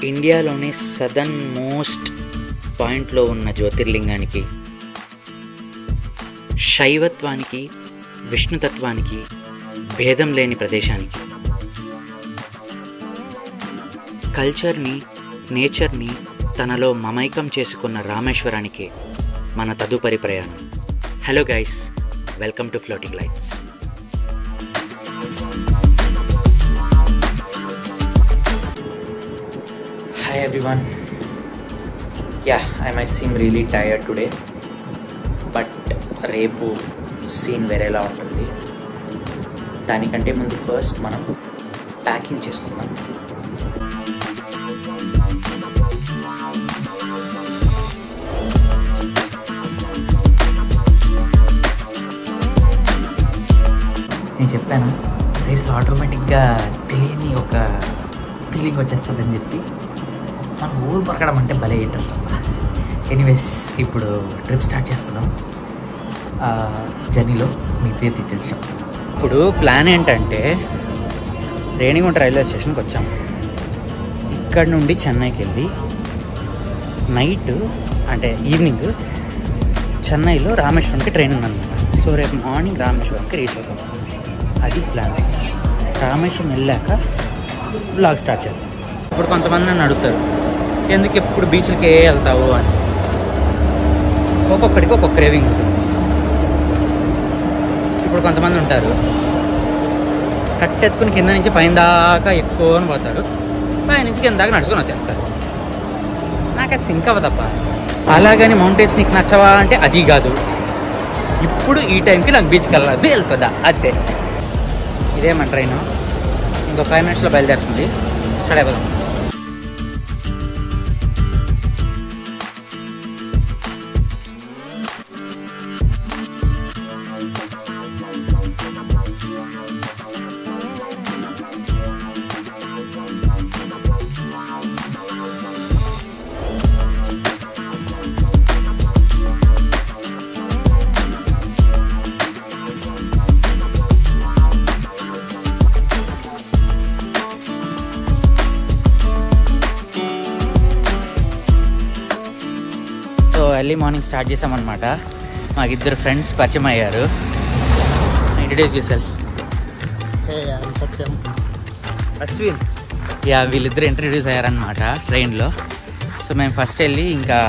ఇండియాలోనే southern most పాయింట్లో ఉన్న జ్యోతిర్లింగానికి, శైవత్వానికి విష్ణుతత్వానికి భేదం లేని ప్రదేశానికి, కల్చర్ని నేచర్ని తనలో మమైకం చేసుకున్న రామేశ్వరానికి మన తదుపరి ప్రయాణం. Hello guys, welcome to floating lights. Hi everyone. Yeah, I might seem really tired today, but రేపు సీన్ వేరేలా ఉంటుంది. దానికంటే ముందు ఫస్ట్ మనం ప్యాకింగ్ చేసుకుందాం. నేను చెప్పాను ఫేస్లో ఆటోమేటిక్గా తెలియని ఒక ఫీలింగ్ వచ్చేస్తుందని చెప్పి. మనం ఊరు పరకడం అంటే భలే ఇంట్రెస్ట్ అబ్బా. ఎనీవేస్, ఇప్పుడు ట్రిప్ స్టార్ట్ చేస్తున్నాం. జర్నీలో మీకు డీటెయిల్స్ చెప్తాను. ఇప్పుడు ప్లాన్ ఏంటంటే, రేణిగుంట రైల్వే స్టేషన్కి వచ్చాము. ఇక్కడ నుండి చెన్నైకి వెళ్ళి నైట్ అంటే ఈవినింగ్ చెన్నైలో రామేశ్వరంకి ట్రైన్ ఉందన్నమాట. సో రేపు మార్నింగ్ రామేశ్వరంకి రీచ్ అవుతాం. అది ప్లాన్. రామేశ్వరం వెళ్ళాక వ్లాగ్ స్టార్ట్ చేద్దాం. ఇప్పుడు కొంతమంది నన్ను అడుగుతారు, ఎందుకు ఎప్పుడు బీచ్లకే వెళ్తావు అనేసి. ఒక్కొక్కడికి ఒక్కొక్క క్రేవింగ్ ఉంటుంది. ఇప్పుడు కొంతమంది ఉంటారు, కట్టెత్తుకుని కింద నుంచి పైన దాకా ఎక్కువ పోతారు, పై నుంచి కింద దాకా నడుచుకొని వచ్చేస్తారు. నాకు అది సింక్ అవ్వదప్ప. అలాగని మౌంటైన్స్ నీకు నచ్చవా అంటే అది కాదు. ఇప్పుడు ఈ టైంకి నాకు బీచ్కి వెళ్ళాలి వెళ్తుందా అంతే. ఇదే మన ట్రైన్. ఇంకో 5 minutesలో బయలుదేరుతుంది. స్టార్ట్ అయిపోదాం. ఎర్లీ మార్నింగ్ స్టార్ట్ చేసామన్నమాట. మాకు 2 ఫ్రెండ్స్ పరిచయం అయ్యారు. ఇంట్రడ్యూస్ చేశారు. అశ్విన్. యా, వీళ్ళిద్దరు ఇంట్రడ్యూస్ అయ్యారనమాట ట్రైన్లో. సో మేము ఫస్ట్ వెళ్ళి ఇంకా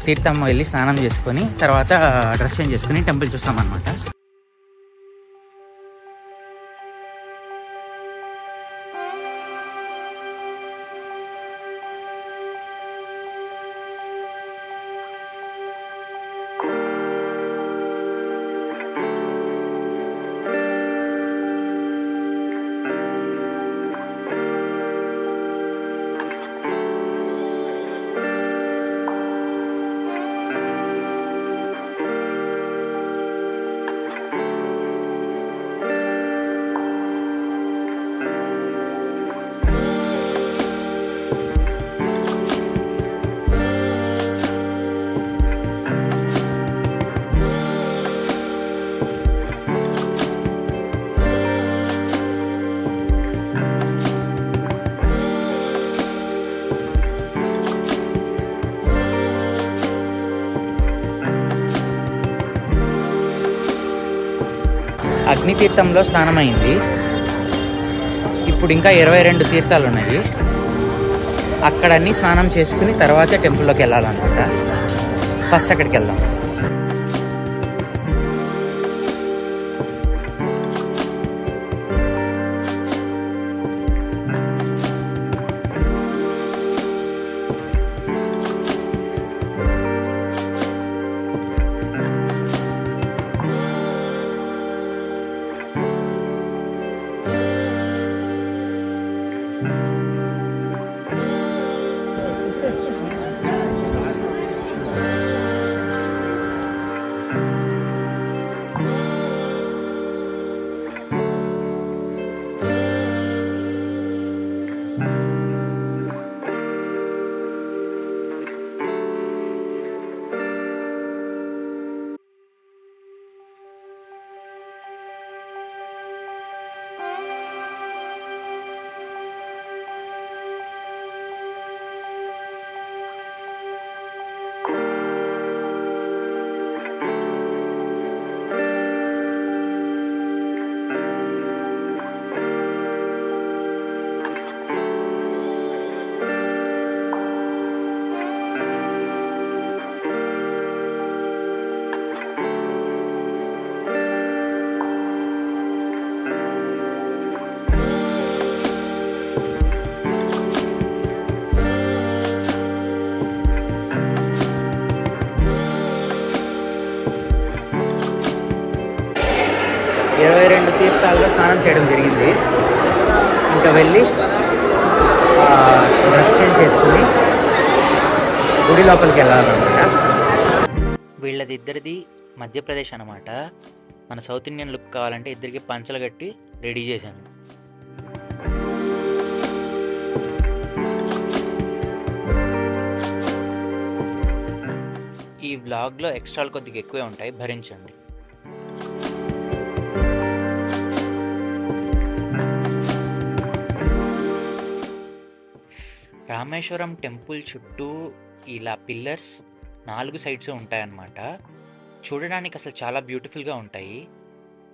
తీర్థమ్మ వెళ్ళి స్నానం చేసుకొని తర్వాత డ్రెస్ చేంజ్ చేసుకుని టెంపుల్ చూస్తామన్నమాట. అగ్నితీర్థంలో స్నానం అయింది. ఇప్పుడు ఇంకా 22 తీర్థాలు ఉన్నాయి. అక్కడన్నీ స్నానం చేసుకుని తర్వాతే టెంపుల్లోకి వెళ్ళాలన్నమాట. ఫస్ట్ అక్కడికి వెళ్దాం. 22 తీర్థాల్లో స్నానం చేయడం జరిగింది. ఇంకా వెళ్ళి డ్రెస్ చేంజ్ చేసుకుని గుడి లోపలికి వెళ్ళాలన్నమాట. వీళ్ళదిద్దరిది మధ్యప్రదేశ్ అన్నమాట. మన సౌత్ ఇండియన్ లుక్ కావాలంటే ఇద్దరికి పంచలు కట్టి రెడీ చేశాను. ఈ వ్లాగ్లో ఎక్స్ట్రాలు కొద్దిగా ఎక్కువే ఉంటాయి, భరించండి. రామేశ్వరం టెంపుల్ చుట్టూ ఇలా పిల్లర్స్ 4 సైడ్స్ ఉంటాయన్నమాట. చూడడానికి అసలు చాలా బ్యూటిఫుల్గా ఉంటాయి.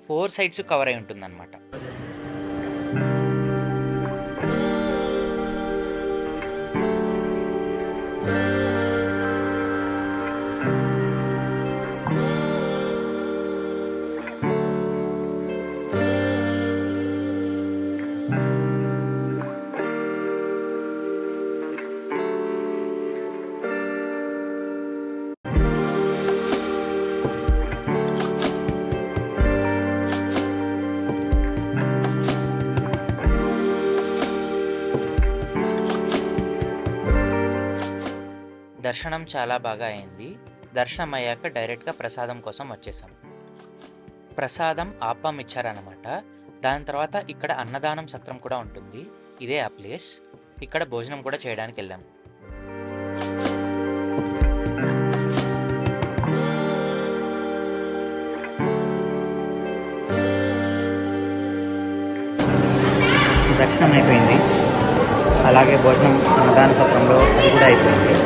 4 సైడ్స్ కవర్ అయి ఉంటుందన్నమాట. దర్శనం చాలా బాగా అయింది. దర్శనం అయ్యాక డైరెక్ట్గా ప్రసాదం కోసం వచ్చేసాం. ప్రసాదం ఆప్పం ఇచ్చారన్నమాట. దాని తర్వాత ఇక్కడ అన్నదానం సత్రం కూడా ఉంటుంది. ఇదే ఆ ప్లేస్. ఇక్కడ భోజనం కూడా చేయడానికి వెళ్ళాం. దర్శనం అయిపోయింది, అలాగే భోజనం అన్నదాన సత్రంలో అది కూడా అయిపోయింది.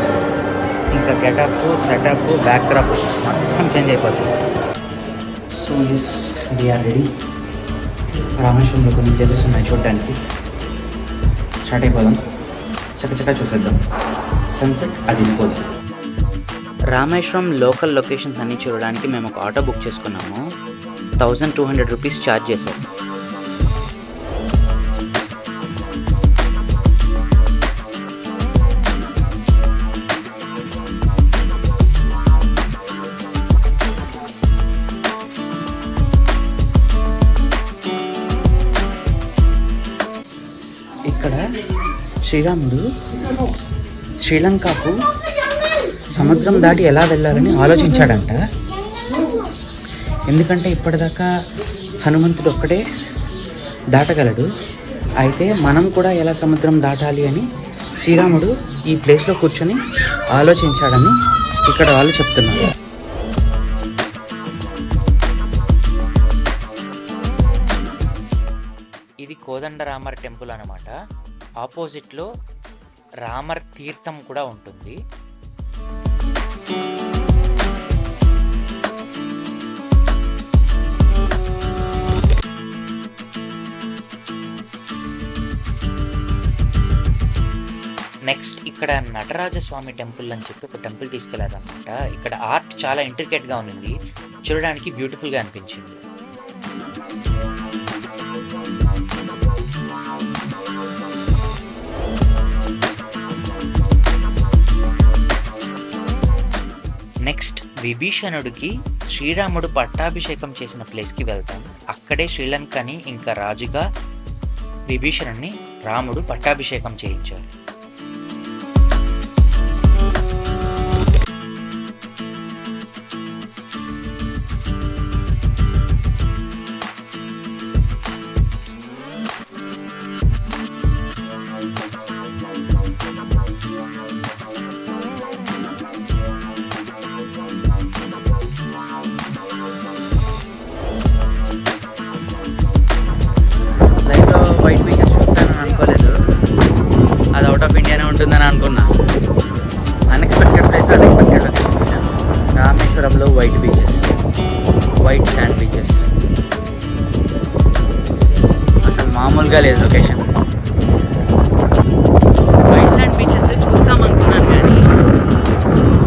ఇంకా గెటప్, సెటప్, బ్యాక్డ్రాప్ మొత్తం చేంజ్ అయిపోతుంది. So yes, we're ready. రామేశ్వరంలో కొన్ని ప్లేసెస్ ఉన్నాయి చూడడానికి. స్టార్ట్ అయిపోదాం, చక్కచక్క చూసేద్దాం. సన్సెట్ అది వెళ్ళిపోదాం. రామేశ్వరం లోకల్ లొకేషన్స్ అన్నీ చూడడానికి మేము ఒక ఆటో బుక్ చేసుకున్నాము. 1200 రూపీస్ ఛార్జ్ చేశారు. ఇక్కడ శ్రీరాముడు శ్రీలంకకు సముద్రం దాటి ఎలా వెళ్ళాలని ఆలోచించాడంట. ఎందుకంటే ఇప్పటిదాకా హనుమంతుడు ఒక్కడే దాటగలడు. అయితే మనం కూడా ఎలా సముద్రం దాటాలి అని శ్రీరాముడు ఈ ప్లేస్లో కూర్చొని ఆలోచించాడని ఇక్కడ వాళ్ళు చెప్తున్నారు. ఇది కోదండరామర్ టెంపుల్ అన్నమాట. ఆపోజిట్లో రామర్ తీర్థం కూడా ఉంటుంది. నెక్స్ట్ ఇక్కడ నటరాజస్వామి టెంపుల్ అని చెప్పి ఒక టెంపుల్ తీసుకెళ్లారనమాట. ఇక్కడ ఆర్ట్ చాలా ఇంట్రికేట్గా ఉంది, చూడడానికి బ్యూటిఫుల్గా అనిపించింది. నెక్స్ట్ విభీషణుడికి శ్రీరాముడు పట్టాభిషేకం చేసిన ప్లేస్కి వెళ్తాం. అక్కడే శ్రీలంకని ఇంకా రాజుగా విభీషణుడిని రాముడు పట్టాభిషేకం చేయించారు. వైట్ బీచెస్ చూస్తానని అనుకోలేదు. అది అవుట్ ఆఫ్ ఇండియానే ఉంటుందని అనుకున్నా. అన్ఎక్స్పెక్టెడ్ ప్లేస్, అన్ఎక్స్పెక్టెడ్ లొకేషన్ చూసాను. రామేశ్వరంలో white beaches, white sand beaches, అసలు మామూలుగా లేదు లొకేషన్. వైట్ శాండ్ బీచెస్ చూస్తాం అనుకున్నాను, కానీ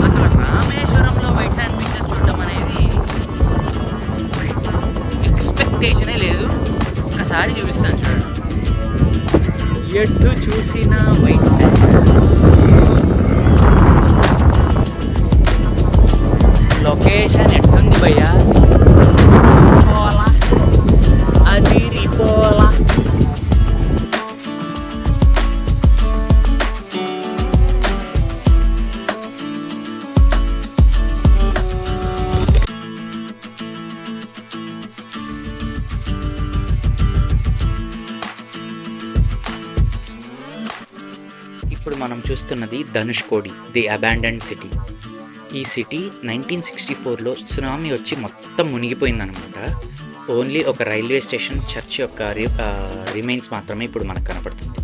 అసలు రామేశ్వరంలో వైట్ శాండ్ బీచెస్ చూడడం అనేది ఎక్స్పెక్టేషనే లేదు. ఒకసారి చూపిస్తాను చూడండి. ఎటు చూసిన వైట్ శాండ్. లొకేషన్ ఎట్టుంది భయ్యా? మనం చూస్తున్నది ధనుష్కోడి, ది అబాండన్డ్ సిటీ. ఈ సిటీ 1964లో సునామీ వచ్చి మొత్తం మునిగిపోయిందనమాట. ఓన్లీ ఒక రైల్వే స్టేషన్, చర్చ్ యొక్క రిమైన్స్ మాత్రమే ఇప్పుడు మనకు కనపడుతుంది.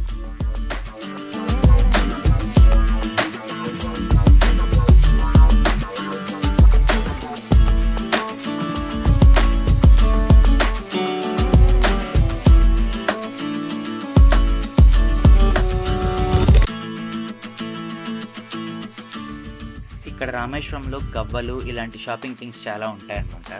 ఇక్కడ రామేశ్వరంలో గవ్వలు ఇలాంటి షాపింగ్ థింగ్స్ చాలా ఉంటాయన్నమాట.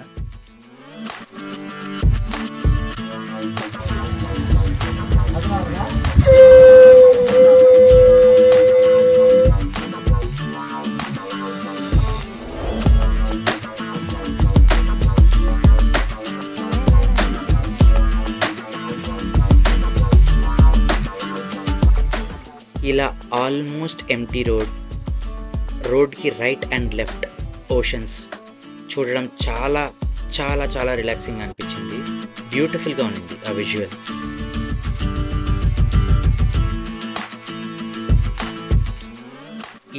ఇలా ఆల్మోస్ట్ ఎంటీ రోడ్కి రైట్ అండ్ లెఫ్ట్ ఓషన్స్ చూడడం చాలా చాలా చాలా రిలాక్సింగ్ అనిపించింది. బ్యూటిఫుల్గా ఉంది ఆ విజువల్.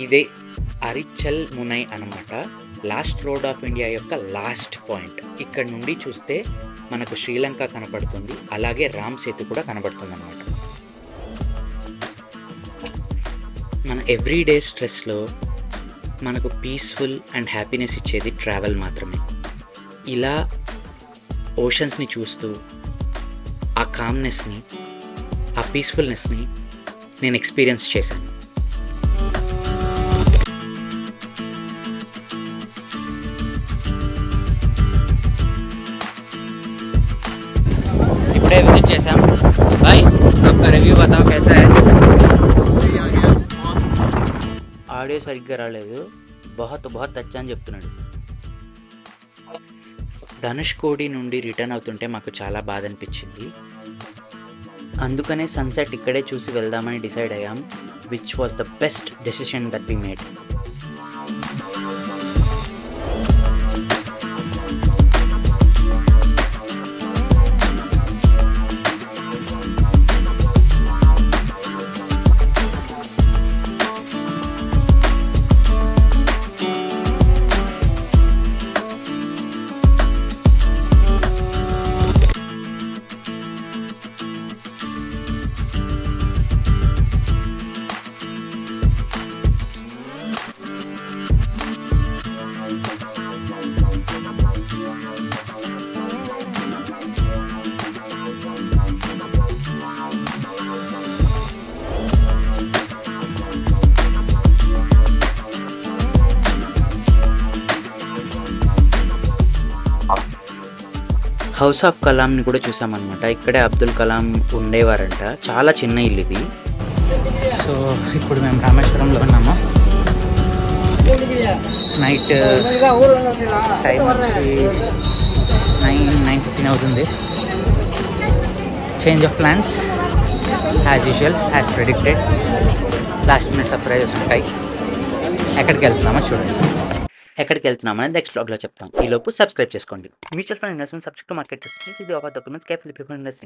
ఇదే అరిచల్ మునై అన్నమాట, లాస్ట్ రోడ్ ఆఫ్ ఇండియా యొక్క లాస్ట్ పాయింట్. ఇక్కడ నుండి చూస్తే మనకు శ్రీలంక కనపడుతుంది, అలాగే రామ్ సేతు కూడా కనపడుతుంది అన్నమాట. మన ఎవ్రీడే స్ట్రెస్లో మనకు పీస్ఫుల్ అండ్ హ్యాపీనెస్ ఇచ్చేది ట్రావెల్ మాత్రమే. ఇలా ఓషన్స్ని చూస్తూ ఆ కామ్నెస్ని, ఆ పీస్ఫుల్నెస్ని నేను ఎక్స్పీరియన్స్ చేశాను. ఇప్పుడే విజిట్ చేశాం. भाई आपका रिव्यू बताओ कैसा है? ఆడియో సరిగ్గా రాలేదు, బహుత్ అచ్చా అని చెప్తున్నాడు. ధనుష్కోడి నుండి రిటర్న్ అవుతుంటే మాకు చాలా బాధ అనిపించింది. అందుకనే సన్సెట్ ఇక్కడే చూసి వెళ్దామని డిసైడ్ అయ్యాం, which was the best decision that we made. House of కలాంని కూడా చూసామన్నమాట. ఇక్కడే అబ్దుల్ కలాం ఉండేవారంట. చాలా చిన్న ఇల్లు ఇది. సో ఇప్పుడు మేము రామేశ్వరంలో ఉన్నాము. నైట్ టైం వచ్చి 9:15 అవుతుంది. Change of plans as usual, as predicted. Last minute surprises ఉంటాయి. ఎక్కడికి వెళ్తున్నామో చూడండి. ఎక్కడికి వెళ్తున్నామని నెక్స్ట్ వ్లాగ్లో చెప్తాం. ఈలోపు సబ్స్క్రైబ్ చేసుకోండి. Mutual fund investment subject to market risk. ఇది ఒక డాక్యుమెంట్స్ కేర్ఫుల్లీ ప్రిపేర్డ్ ఇన్వెస్టింగ్.